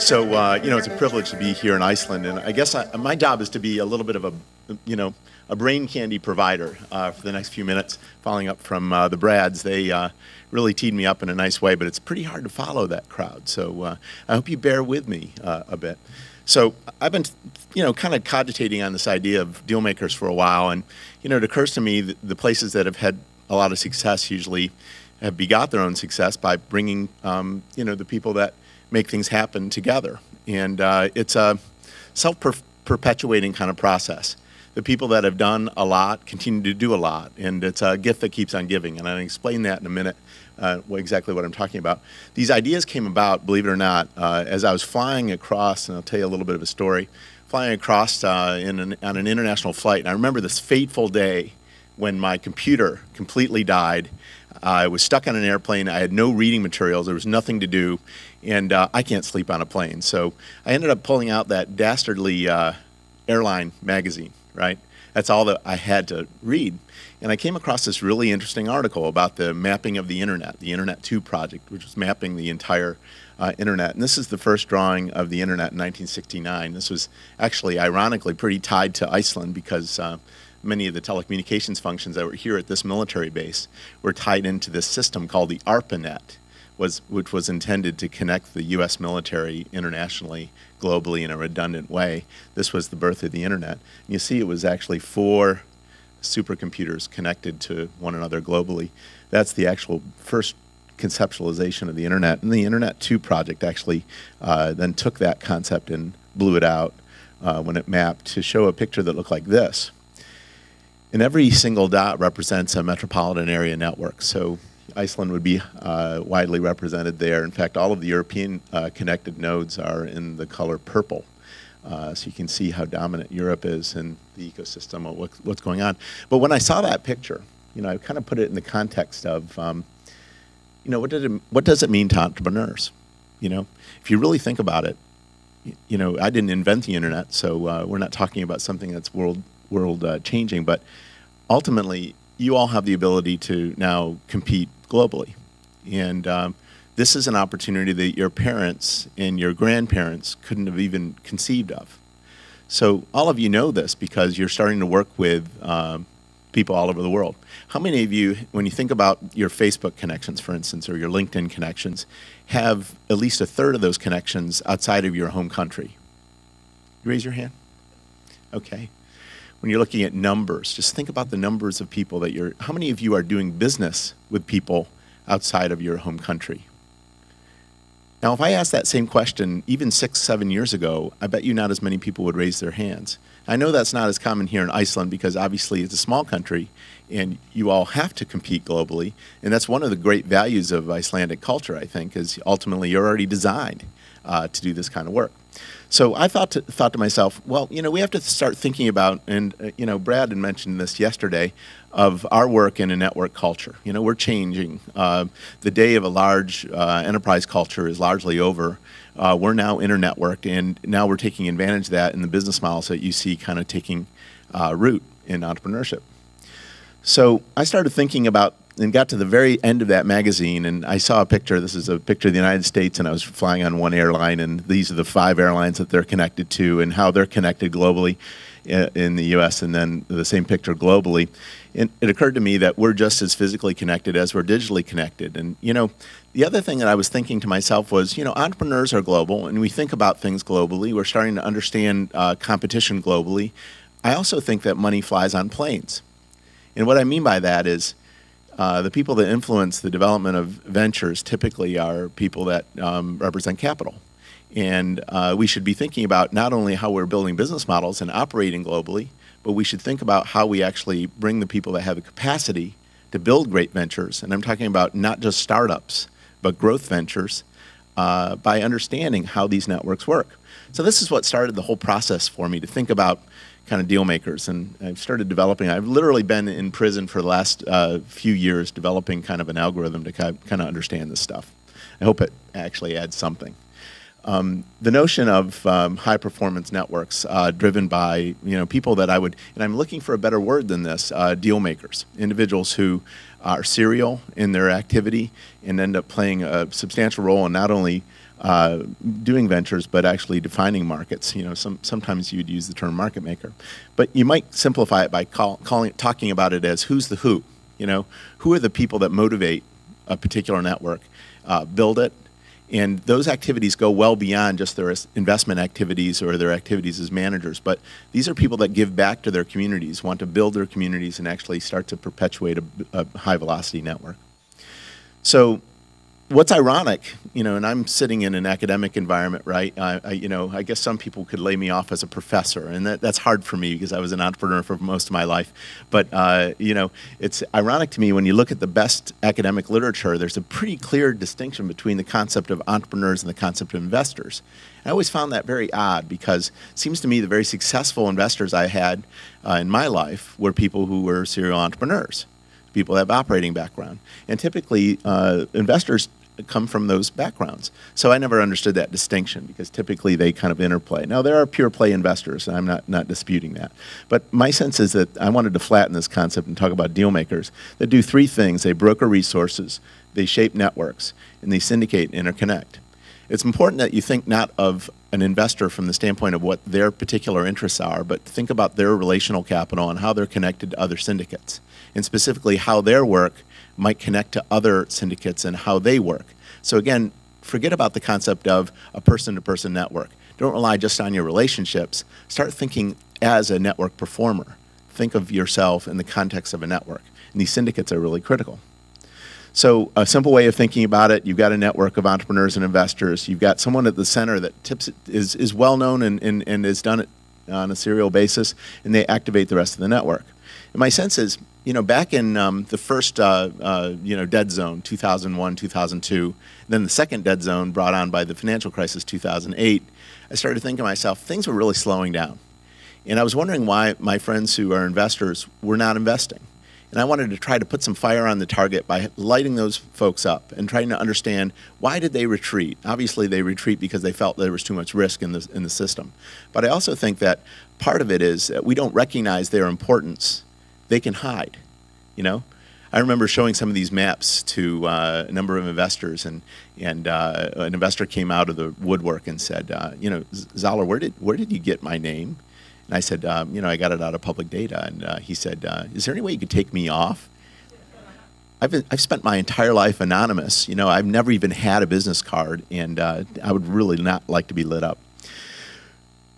It's a privilege to be here in Iceland, and I guess my job is to be a little bit of a brain candy provider for the next few minutes, following up from the Brads. They really teed me up in a nice way, but it's pretty hard to follow that crowd, so I hope you bear with me a bit. So I've been, kind of cogitating on this idea of deal makers for a while, and, it occurs to me that the places that have had a lot of success usually have begot their own success by bringing, the people that make things happen together. And it's a self-perpetuating kind of process. The people that have done a lot continue to do a lot, and it's a gift that keeps on giving. And I'll explain that in a minute, exactly what I'm talking about. These ideas came about, believe it or not, as I was flying across, and I'll tell you a little bit of a story, flying across on an international flight. And I remember this fateful day when my computer completely died. I was stuck on an airplane. I had no reading materials. There was nothing to do, and I can't sleep on a plane. So I ended up pulling out that dastardly airline magazine, right? That's all that I had to read. And I came across this really interesting article about the mapping of the Internet 2 project, which was mapping the entire Internet. And this is the first drawing of the Internet in 1969. This was actually, ironically, pretty tied to Iceland because many of the telecommunications functions that were here at this military base were tied into this system called the ARPANET, which was intended to connect the U.S. military internationally, globally in a redundant way. This was the birth of the Internet. And you see it was actually 4 supercomputers connected to one another globally. That's the actual first conceptualization of the Internet. And the Internet 2 project actually then took that concept and blew it out when it mapped to show a picture that looked like this. And every single dot represents a metropolitan area network. So Iceland would be widely represented there. In fact, all of the European connected nodes are in the color purple. So you can see how dominant Europe is in the ecosystem of what's going on. But when I saw that picture, I kind of put it in the context of, what does it mean to entrepreneurs? If you really think about it, I didn't invent the Internet, so we're not talking about something that's world changing, but ultimately you all have the ability to now compete globally, and this is an opportunity that your parents and your grandparents couldn't have even conceived of. So all of you know this because you're starting to work with people all over the world. How many of you, when you think about your Facebook connections, for instance, or your LinkedIn connections, have at least a third of those connections outside of your home country? You raise your hand? Okay. When you're looking at numbers, just think about the numbers of people that how many of you are doing business with people outside of your home country? Now, if I asked that same question even 6, 7 years ago, I bet you not as many people would raise their hands. I know that's not as common here in Iceland because obviously it's a small country and you all have to compete globally. And that's one of the great values of Icelandic culture, I think, is ultimately you're already designed to do this kind of work. So I thought to myself, well, we have to start thinking about, and Brad had mentioned this yesterday, of our work in a network culture. We're changing. The day of a large enterprise culture is largely over. We're now internetworked, and now we're taking advantage of that in the business models that you see kind of taking root in entrepreneurship. So I started thinking about and got to the very end of that magazine, and I saw a picture. This is a picture of the United States, and I was flying on one airline, and these are the 5 airlines that they're connected to and how they're connected globally in the U.S., and then the same picture globally. And it occurred to me that we're just as physically connected as we're digitally connected. And, the other thing that I was thinking to myself was, entrepreneurs are global, and we think about things globally. We're starting to understand competition globally. I also think that money flies on planes. And what I mean by that is, the people that influence the development of ventures typically are people that represent capital. And we should be thinking about not only how we're building business models and operating globally, but we should think about how we actually bring the people that have the capacity to build great ventures. And I'm talking about not just startups, but growth ventures by understanding how these networks work. So this is what started the whole process for me to think about kind of deal makers, and I've started developing. I've literally been in prison for the last few years developing kind of an algorithm to kind of understand this stuff. I hope it actually adds something. The notion of high performance networks driven by people that I would, and I'm looking for a better word than this, deal makers, individuals who are serial in their activity and end up playing a substantial role in not only doing ventures, but actually defining markets. You know, sometimes you'd use the term market maker, but you might simplify it by talking about it as who's the who. You know, who are the people that motivate a particular network, build it, and those activities go well beyond just their investment activities or their activities as managers. But these are people that give back to their communities, want to build their communities, and actually start to perpetuate a high velocity network. So what's ironic, you know, and I'm sitting in an academic environment, right? You know, I guess some people could lay me off as a professor, and that's hard for me because I was an entrepreneur for most of my life. But, you know, it's ironic to me when you look at the best academic literature, there's a pretty clear distinction between the concept of entrepreneurs and the concept of investors. I always found that very odd because it seems to me the very successful investors I had in my life were people who were serial entrepreneurs, people that have operating background. And typically, investors come from those backgrounds. So I never understood that distinction because typically they kind of interplay. Now, there are pure play investors, and I'm not disputing that. But my sense is that I wanted to flatten this concept and talk about deal makers that do three things. They broker resources, they shape networks, and they syndicate and interconnect. It's important that you think not of an investor from the standpoint of what their particular interests are, but think about their relational capital and how they're connected to other syndicates, and specifically how their work might connect to other syndicates and how they work. So again, forget about the concept of a person-to-person network. Don't rely just on your relationships. Start thinking as a network performer. Think of yourself in the context of a network. And these syndicates are really critical. So a simple way of thinking about it, you've got a network of entrepreneurs and investors. You've got someone at the center that is well-known and has done it on a serial basis, and they activate the rest of the network. And my sense is, you know, back in the first, you know, dead zone, 2001, 2002, then the second dead zone brought on by the financial crisis, 2008, I started thinking to myself, things were really slowing down. And I was wondering why my friends who are investors were not investing. And I wanted to try to put some fire on the target by lighting those folks up and trying to understand why did they retreat. Obviously, they retreat because they felt there was too much risk in the system. But I also think that part of it is that we don't recognize their importance. They can hide, you know? I remember showing some of these maps to a number of investors, and an investor came out of the woodwork and said, you know, Zoller, where did you get my name? And I said, you know, I got it out of public data. And he said, is there any way you could take me off? I've spent my entire life anonymous. You know, I've never even had a business card, and I would really not like to be lit up.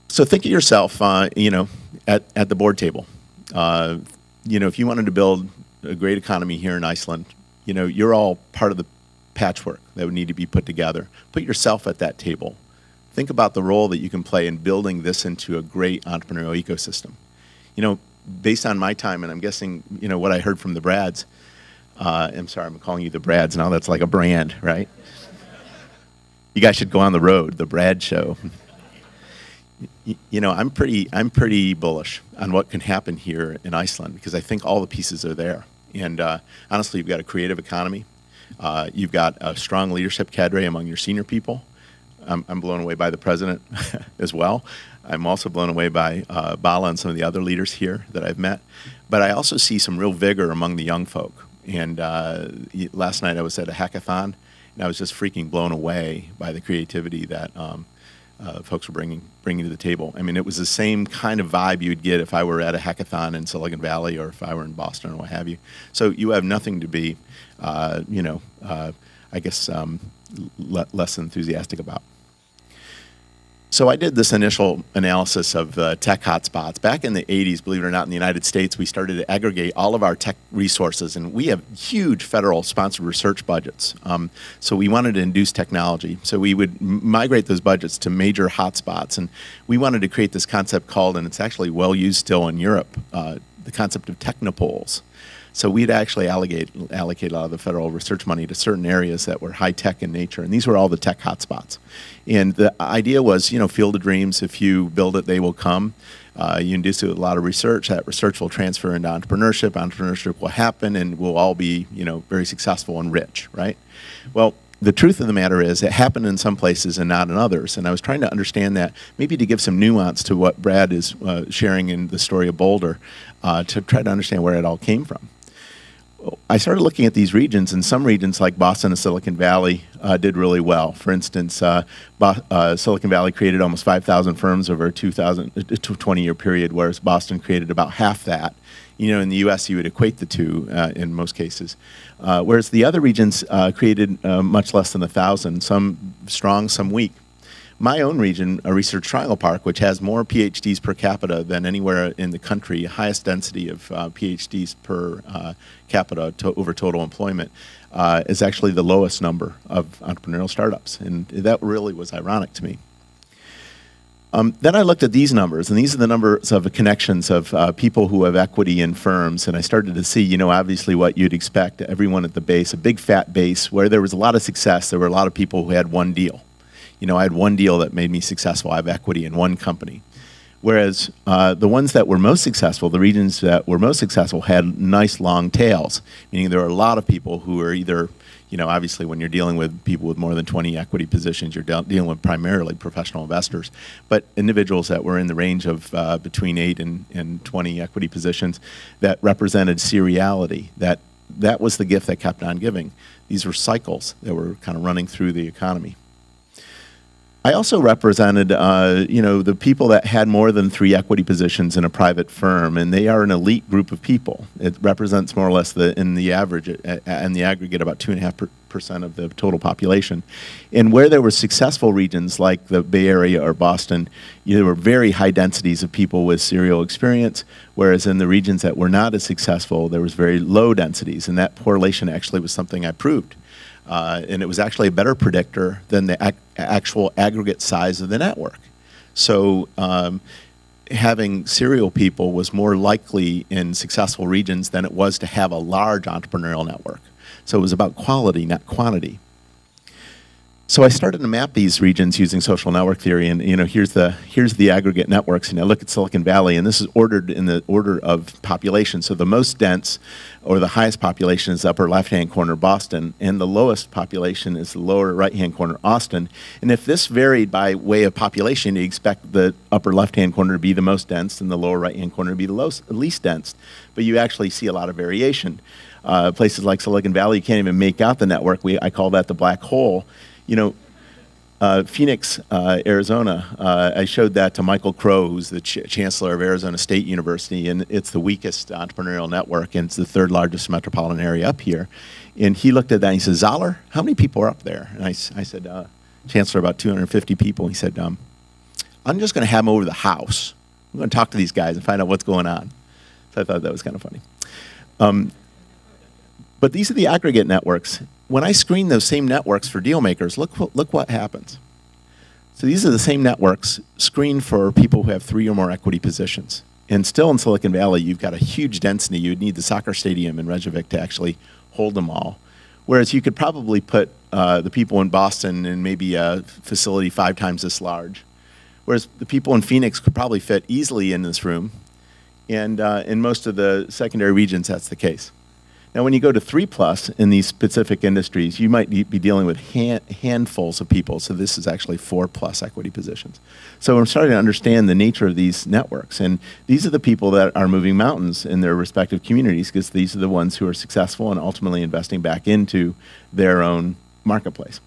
So think of yourself, you know, at the board table. You know, if you wanted to build a great economy here in Iceland, you know, you're all part of the patchwork that would need to be put together. Put yourself at that table. Think about the role that you can play in building this into a great entrepreneurial ecosystem. You know, based on my time, and I'm guessing, you know, what I heard from the Brads, I'm sorry, I'm calling you the Brads now, that's like a brand, right? You guys should go on the road, the Brad Show. You know, I'm pretty bullish on what can happen here in Iceland because I think all the pieces are there. And honestly, you've got a creative economy. You've got a strong leadership cadre among your senior people. I'm blown away by the president as well. I'm also blown away by Bala and some of the other leaders here that I've met. But I also see some real vigor among the young folk. And last night I was at a hackathon, and I was just freaking blown away by the creativity that folks were bringing to the table. I mean, it was the same kind of vibe you'd get if I were at a hackathon in Silicon Valley or if I were in Boston or what have you. So you have nothing to be, you know, I guess less enthusiastic about. So I did this initial analysis of tech hotspots. Back in the 80s, believe it or not, in the United States, we started to aggregate all of our tech resources, and we have huge federal sponsored research budgets. So we wanted to induce technology. So we would migrate those budgets to major hotspots, and we wanted to create this concept called, and it's actually well used still in Europe, the concept of technopoles. So we'd actually allocate a lot of the federal research money to certain areas that were high-tech in nature, and these were all the tech hotspots. And the idea was, you know, field of dreams, if you build it, they will come. You induce it with a lot of research. That research will transfer into entrepreneurship. Entrepreneurship will happen, and we'll all be, you know, very successful and rich, right? Well, the truth of the matter is it happened in some places and not in others, and I was trying to understand that, maybe to give some nuance to what Brad is sharing in the story of Boulder, to try to understand where it all came from. I started looking at these regions, and some regions like Boston and Silicon Valley did really well. For instance, Silicon Valley created almost 5,000 firms over a 20-year period, whereas Boston created about half that. You know, in the U.S., you would equate the two in most cases. Whereas the other regions created much less than 1,000, some strong, some weak. My own region, a Research Triangle Park, which has more PhDs per capita than anywhere in the country, highest density of PhDs per capita over total employment, is actually the lowest number of entrepreneurial startups. And that really was ironic to me. Then I looked at these numbers, and these are the numbers of connections of people who have equity in firms, and I started to see, you know, obviously what you'd expect, everyone at the base, a big fat base where there was a lot of success. There were a lot of people who had one deal. You know, I had one deal that made me successful. I have equity in one company. Whereas the ones that were most successful, the regions that were most successful had nice long tails, meaning there were a lot of people who were either, you know, obviously when you're dealing with people with more than 20 equity positions, you're dealing with primarily professional investors, but individuals that were in the range of between 8 and 20 equity positions that represented seriality, that was the gift that kept on giving. These were cycles that were kind of running through the economy. I also represented, you know, the people that had more than 3 equity positions in a private firm, and they are an elite group of people. It represents more or less in the average, in the aggregate, about 2.5% of the total population. And where there were successful regions like the Bay Area or Boston, there were very high densities of people with serial experience, whereas in the regions that were not as successful, there was very low densities, and that correlation actually was something I proved. And it was actually a better predictor than the actual aggregate size of the network. So having serial people was more likely in successful regions than it was to have a large entrepreneurial network. So it was about quality, not quantity. So I started to map these regions using social network theory, and you know, here's the aggregate networks. And I look at Silicon Valley, and this is ordered in the order of population. So the most dense, or the highest population, is the upper left-hand corner, Boston, and the lowest population is the lower right-hand corner, Austin. And if this varied by way of population, you expect the upper left-hand corner to be the most dense, and the lower right-hand corner to be the least dense. But you actually see a lot of variation. Places like Silicon Valley, you can't even make out the network. I call that the black hole. You know, Phoenix, Arizona, I showed that to Michael Crow, who's the chancellor of Arizona State University, and it's the weakest entrepreneurial network, and it's the 3rd largest metropolitan area up here. And he looked at that and he said, Zoller, how many people are up there? And I said, Chancellor, about 250 people. He said, I'm just going to have them over to the house. I'm going to talk to these guys and find out what's going on. So I thought that was kind of funny. But these are the aggregate networks. When I screen those same networks for deal makers, look what happens. So these are the same networks screened for people who have 3 or more equity positions. And still in Silicon Valley, you've got a huge density. You'd need the soccer stadium in Reykjavik to actually hold them all. Whereas you could probably put the people in Boston in maybe a facility 5 times this large. Whereas the people in Phoenix could probably fit easily in this room. And in most of the secondary regions, that's the case. Now, when you go to 3+ in these specific industries, you might be dealing with handfuls of people. So this is actually 4+ equity positions. So I'm starting to understand the nature of these networks. And these are the people that are moving mountains in their respective communities, because these are the ones who are successful and ultimately investing back into their own marketplace.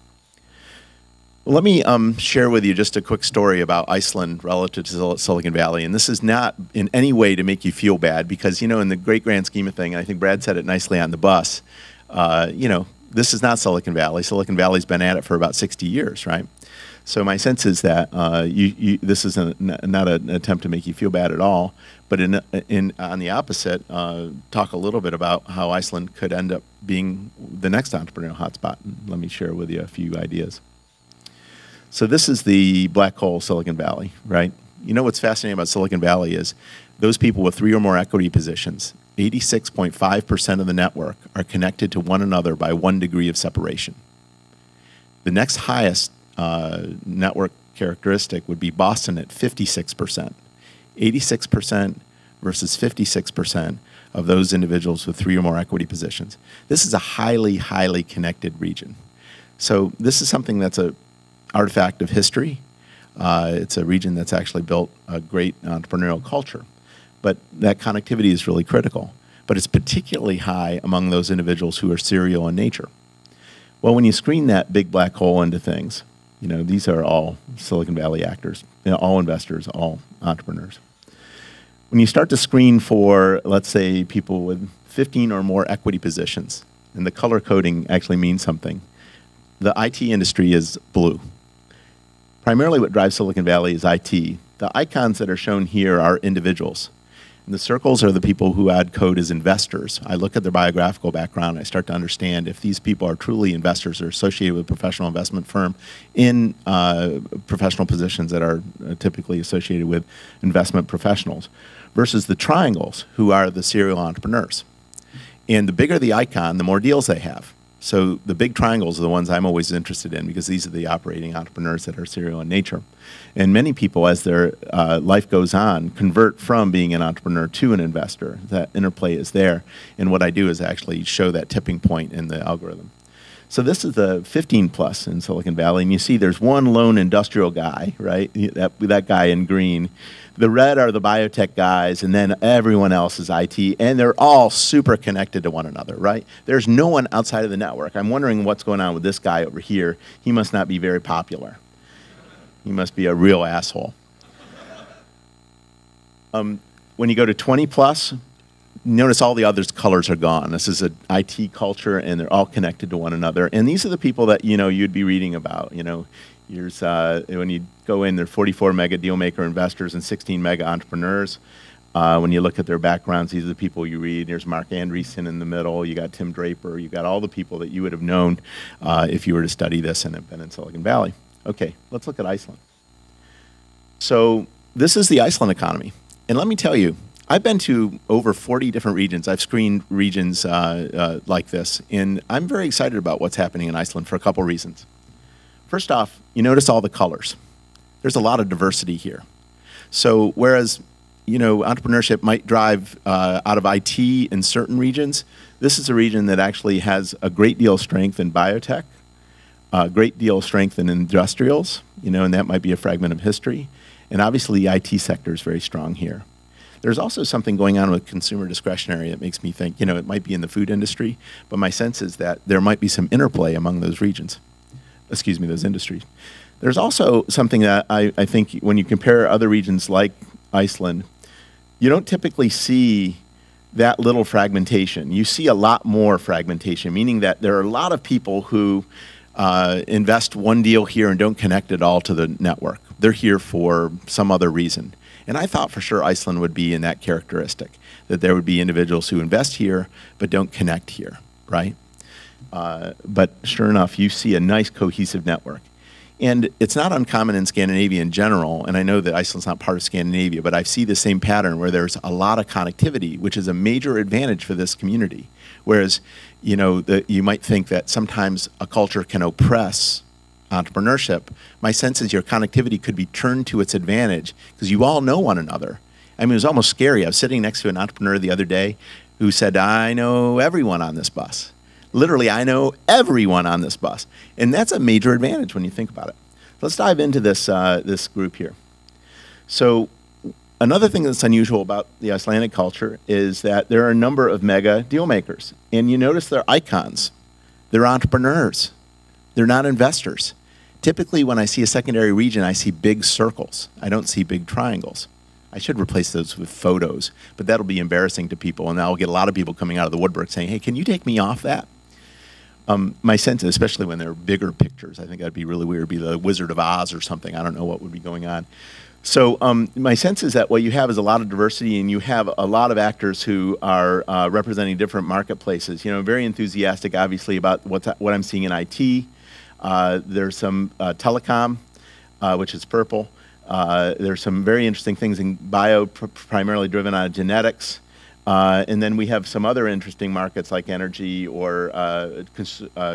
Let me share with you just a quick story about Iceland relative to Silicon Valley. And this is not in any way to make you feel bad, because, you know, in the great grand scheme of things, I think Brad said it nicely on the bus, you know, this is not Silicon Valley. Silicon Valley's been at it for about 60 years, right? So my sense is that this is not an attempt to make you feel bad at all, but on the opposite, talk a little bit about how Iceland could end up being the next entrepreneurial hotspot. And let me share with you a few ideas. So this is the black hole Silicon Valley, right? You know what's fascinating about Silicon Valley is those people with 3 or more equity positions, 86.5% of the network are connected to one another by 1 degree of separation. The next highest network characteristic would be Boston at 56%. 86% versus 56% of those individuals with 3 or more equity positions. This is a highly, highly connected region. So this is something that's a artifact of history. It's a region that's actually built a great entrepreneurial culture. But that connectivity is really critical. but it's particularly high among those individuals who are serial in nature. Well, when you screen that big black hole into things, you know, these are all Silicon Valley actors, you know, all investors, all entrepreneurs. When you start to screen for, let's say, people with 15 or more equity positions, and the color coding actually means something, the IT industry is blue. Primarily what drives Silicon Valley is IT. The icons that are shown here are individuals. And the circles are the people who add code as investors. I look at their biographical background, I start to understand if these people are truly investors or associated with a professional investment firm in professional positions that are typically associated with investment professionals, versus the triangles, who are the serial entrepreneurs. And the bigger the icon, the more deals they have. So the big triangles are the ones I'm always interested in, because these are the operating entrepreneurs that are serial in nature. And many people, as their life goes on, convert from being an entrepreneur to an investor. That interplay is there. And what I do is actually show that tipping point in the algorithm. So this is the 15 plus in Silicon Valley. And you see there's one lone industrial guy, right? That guy in green. The red are the biotech guys, and then everyone else is IT, and they're all super connected to one another, right? There's no one outside of the network. I'm wondering what's going on with this guy over here. He must not be very popular. He must be a real asshole. When you go to 20 plus, notice all the others' colors are gone. This is an IT culture, and they're all connected to one another. And these are the people that, you know, you'd be reading about, you know. Here's, when you go in, there are 44 mega deal maker investors and 16 mega entrepreneurs. When you look at their backgrounds, these are the people you read. There's Mark Andreessen in the middle. You got Tim Draper. You got all the people that you would have known if you were to study this and have been in Silicon Valley. Okay, let's look at Iceland. So this is the Iceland economy. And let me tell you, I've been to over 40 different regions. I've screened regions like this. And I'm very excited about what's happening in Iceland for a couple reasons. First off, you notice all the colors. There's a lot of diversity here. So whereas, you know, entrepreneurship might drive out of IT in certain regions, this is a region that actually has a great deal of strength in biotech, a great deal of strength in industrials, you know, and that might be a fragment of history. And obviously the IT sector is very strong here. There's also something going on with consumer discretionary that makes me think, you know, it might be in the food industry, but my sense is that there might be some interplay among those regions. Excuse me, those industries. There's also something that I think when you compare other regions like Iceland, you don't typically see that little fragmentation. You see a lot more fragmentation, meaning that there are a lot of people who invest one deal here and don't connect it all to the network. They're here for some other reason. And I thought for sure Iceland would be in that characteristic, that there would be individuals who invest here but don't connect here, right? But sure enough, you see a nice cohesive network. And it's not uncommon in Scandinavia in general, and I know that Iceland's not part of Scandinavia, but I see the same pattern where there's a lot of connectivity, which is a major advantage for this community. Whereas, you know, you might think that sometimes a culture can oppress entrepreneurship. My sense is your connectivity could be turned to its advantage because you all know one another. I mean, it was almost scary. I was sitting next to an entrepreneur the other day who said, I know everyone on this bus. Literally, I know everyone on this bus. And that's a major advantage when you think about it. Let's dive into this, this group here. So another thing that's unusual about the Icelandic culture is that there are a number of mega deal makers. And you notice they're icons. They're entrepreneurs. They're not investors. Typically, when I see a secondary region, I see big circles. I don't see big triangles. I should replace those with photos, but that'll be embarrassing to people, and I'll get a lot of people coming out of the woodwork saying, hey, can you take me off that? My sense, especially when they're bigger pictures, I think that'd be really weird. It'd be the Wizard of Oz or something. I don't know what would be going on. So my sense is that what you have is a lot of diversity, and you have a lot of actors who are representing different marketplaces. You know, very enthusiastic, obviously, about what I'm seeing in IT. There's some telecom, which is purple. There's some very interesting things in bio, primarily driven out of genetics. And then we have some other interesting markets like energy or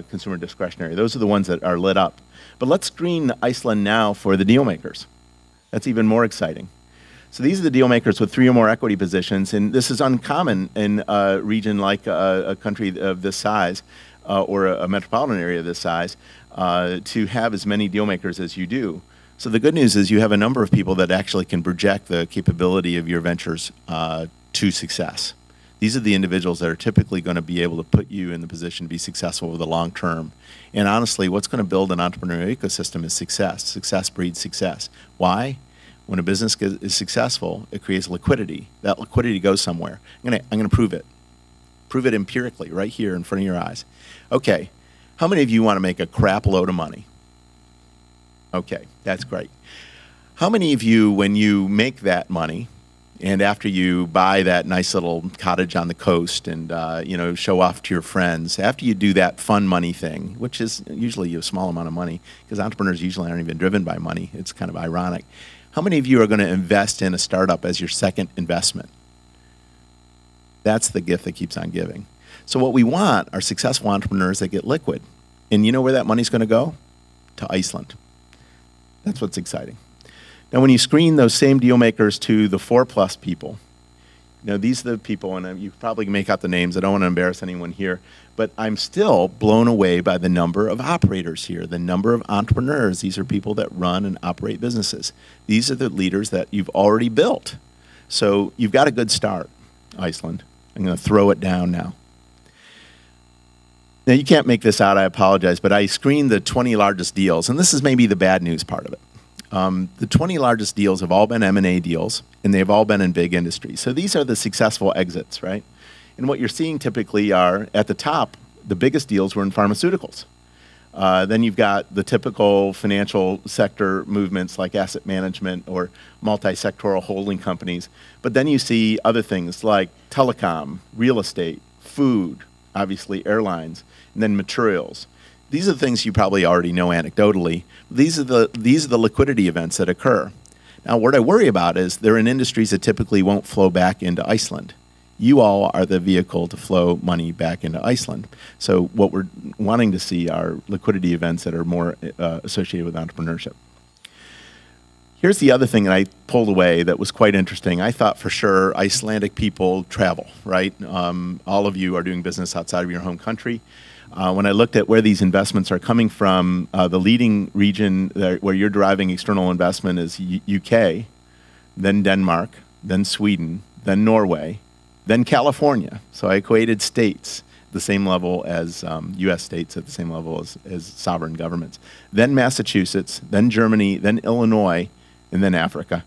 consumer discretionary. Those are the ones that are lit up. But let's screen Iceland now for the deal makers. That's even more exciting. So these are the deal makers with 3 or more equity positions, and this is uncommon in a region like a country of this size or a metropolitan area of this size to have as many deal makers as you do. So the good news is you have a number of people that actually can project the capability of your ventures to success. These are the individuals that are typically going to be able to put you in the position to be successful over the long term. And honestly, what's going to build an entrepreneurial ecosystem is success. Success breeds success. Why? When a business is successful, it creates liquidity. That liquidity goes somewhere. I'm going to prove it. Prove it empirically right here in front of your eyes. Okay, how many of you want to make a crap load of money? Okay, that's great. How many of you, when you make that money, and after you buy that nice little cottage on the coast and show off to your friends, after you do that fun money thing, which is usually a small amount of money, because entrepreneurs usually aren't even driven by money, it's kind of ironic. How many of you are going to invest in a startup as your second investment? That's the gift that keeps on giving. So what we want are successful entrepreneurs that get liquid. And you know where that money's going to go? To Iceland. That's what's exciting. Now, when you screen those same deal makers to the 4+ people, these are the people, and you probably can make out the names. I don't want to embarrass anyone here, but I'm still blown away by the number of operators here, the number of entrepreneurs. These are people that run and operate businesses. These are the leaders that you've already built. So you've got a good start, Iceland. I'm going to throw it down now. Now, you can't make this out, I apologize, but I screened the 20 largest deals, and this is maybe the bad news part of it. The 20 largest deals have all been M&A deals, and they've all been in big industries. So these are the successful exits, right? And what you're seeing typically are, at the top, the biggest deals were in pharmaceuticals. Then you've got the typical financial sector movements like asset management or multi-sectoral holding companies. But then you see other things like telecom, real estate, food, obviously airlines, and then materials. These are the things you probably already know anecdotally. These are the liquidity events that occur. Now, what I worry about is they're in industries that typically won't flow back into Iceland. You all are the vehicle to flow money back into Iceland. So what we're wanting to see are liquidity events that are more associated with entrepreneurship. Here's the other thing that I pulled away that was quite interesting. I thought for sure Icelandic people travel, right? All of you are doing business outside of your home country. When I looked at where these investments are coming from, the leading region where you're deriving external investment is UK, then Denmark, then Sweden, then Norway, then California. So I equated states at the same level as US states, at the same level as sovereign governments. Then Massachusetts, then Germany, then Illinois, and then Africa.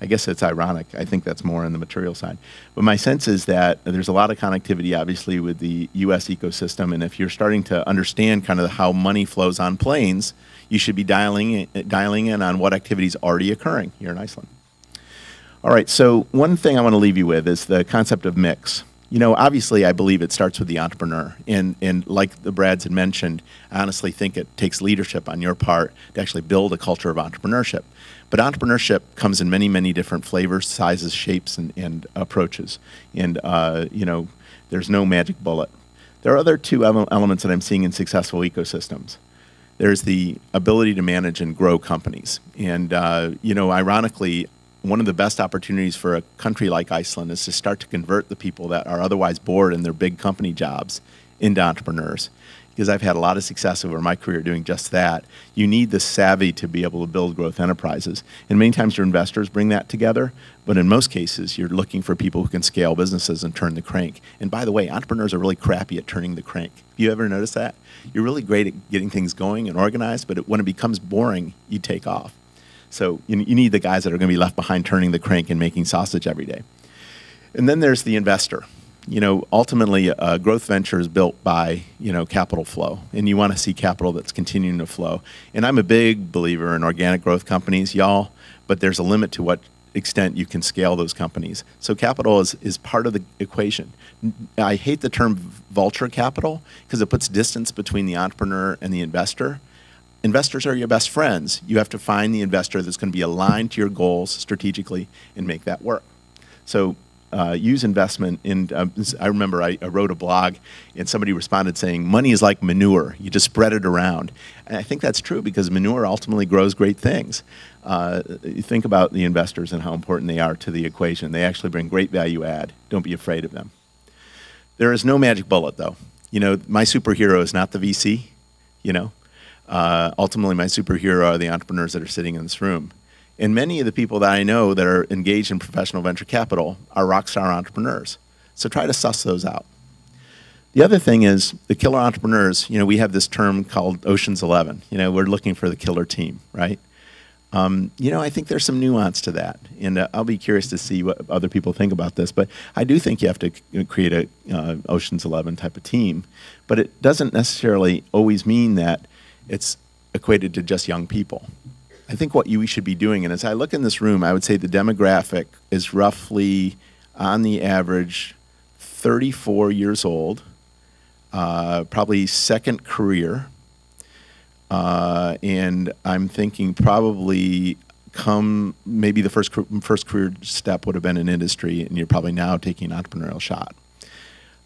I guess it's ironic. I think that's more on the material side. But my sense is that there's a lot of connectivity, obviously, with the U.S. ecosystem. And if you're starting to understand kind of how money flows on planes, you should be dialing in on what activity is already occurring here in Iceland. All right, so one thing I want to leave you with is the concept of mix. Obviously, I believe it starts with the entrepreneur. And like the Brads had mentioned, I honestly think it takes leadership on your part to actually build a culture of entrepreneurship. But entrepreneurship comes in many, many different flavors, sizes, shapes, and approaches. And, there's no magic bullet. There are other two elements that I'm seeing in successful ecosystems. There's the ability to manage and grow companies. And, ironically, one of the best opportunities for a country like Iceland is to start to convert the people that are otherwise bored in their big company jobs into entrepreneurs. Because I've had a lot of success over my career doing just that. You need the savvy to be able to build growth enterprises. And many times your investors bring that together, but in most cases, you're looking for people who can scale businesses and turn the crank. And by the way, entrepreneurs are really crappy at turning the crank. You ever notice that? You're really great at getting things going and organized, but when it becomes boring, you take off. So you need the guys that are going to be left behind turning the crank and making sausage every day. And then there's the investor. Ultimately, a growth venture is built by, capital flow. And you want to see capital that's continuing to flow. And I'm a big believer in organic growth companies, y'all, but there's a limit to what extent you can scale those companies. So capital is part of the equation. I hate the term vulture capital because it puts distance between the entrepreneur and the investor. Investors are your best friends. You have to find the investor that's going to be aligned to your goals strategically and make that work. So use investment in, I remember I wrote a blog and somebody responded saying, money is like manure. You just spread it around. And I think that's true because manure ultimately grows great things. You think about the investors and how important they are to the equation. They actually bring great value add. Don't be afraid of them. There is no magic bullet, though. My superhero is not the VC, Ultimately, my superhero are the entrepreneurs that are sitting in this room. And many of the people that I know that are engaged in professional venture capital are rock star entrepreneurs. So try to suss those out. The other thing is the killer entrepreneurs, we have this term called Ocean's 11. We're looking for the killer team, right? I think there's some nuance to that, and I'll be curious to see what other people think about this. But I do think you have to create a Ocean's 11 type of team, but it doesn't necessarily always mean that it's equated to just young people. I think what we should be doing, and as I look in this room, I would say the demographic is roughly, on the average, 34 years old, probably second career. And I'm thinking probably maybe the first career step would have been in industry, and you're probably now taking an entrepreneurial shot.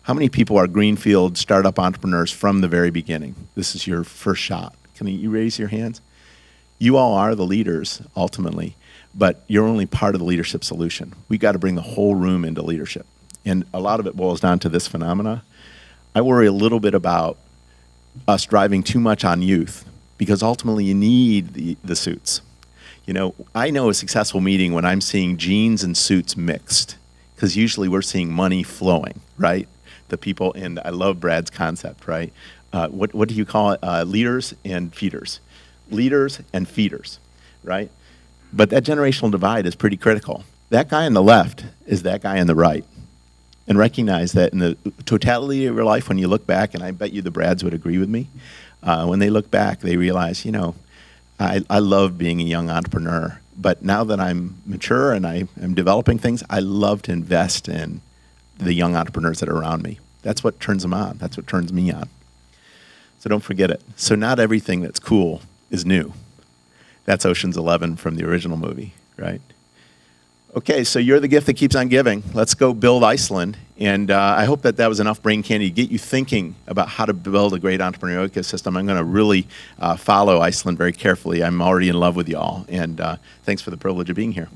How many people are greenfield startup entrepreneurs from the very beginning? This is your first shot. Can you raise your hands? You all are the leaders, ultimately, but you're only part of the leadership solution. We got to bring the whole room into leadership. And a lot of it boils down to this phenomena. I worry a little bit about us driving too much on youth, because ultimately you need the suits. I know a successful meeting when I'm seeing jeans and suits mixed, because usually we're seeing money flowing, right? The people, and I love Brad's concept, right? What do you call it? Leaders and feeders. Leaders and feeders, right? But that generational divide is pretty critical. That guy on the left is that guy on the right. And recognize that in the totality of your life, when you look back, and I bet you the Brads would agree with me, when they look back, they realize, I love being a young entrepreneur, but now that I'm mature and I'm developing things, I love to invest in the young entrepreneurs that are around me. That's what turns them on. That's what turns me on. So don't forget it. So not everything that's cool is new. That's Ocean's 11 from the original movie, right? Okay, so you're the gift that keeps on giving. Let's go build Iceland. And I hope that was enough brain candy to get you thinking about how to build a great entrepreneurial ecosystem. I'm going to really follow Iceland very carefully. I'm already in love with y'all. And thanks for the privilege of being here.